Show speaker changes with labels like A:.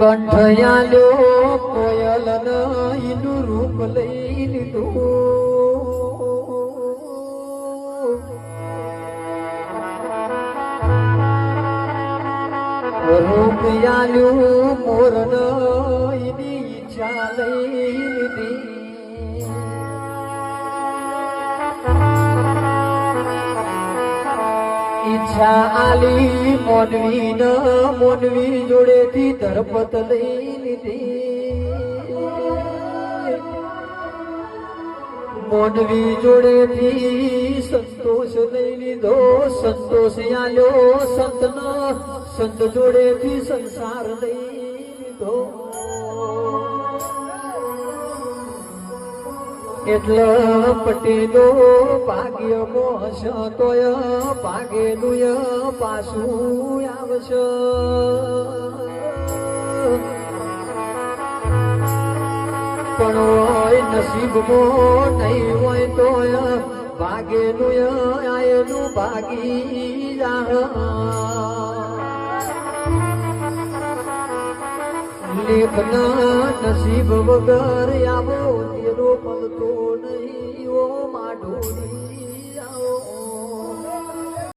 A: કંઠયાલ્યો કોયલ નઈનું રૂપ લઈ લીધું રૂપ યાલ્યું મોર નઈની ઈચ્છા લઈ લીધી ઈચ્છા આલી મોનવી જોડેથી ધરપત લઈ લીધી મોનવી જોડેથી સંતોષ લઈ લીધો સંતોષ આલ્યો સંત જોડેથી સંસાર લઈ લીધો એટલે પટેલો ભાગ્ય મોહશ તોય ભાગેલુય પાછું આવશે પણ હોય નસીબમાં નહીં હોય તોય ભાગેલુય આયેલું ભાગી જા લેખના નસીબ વગર આવો તેરો મળતો નહીં ઓ માઢોરી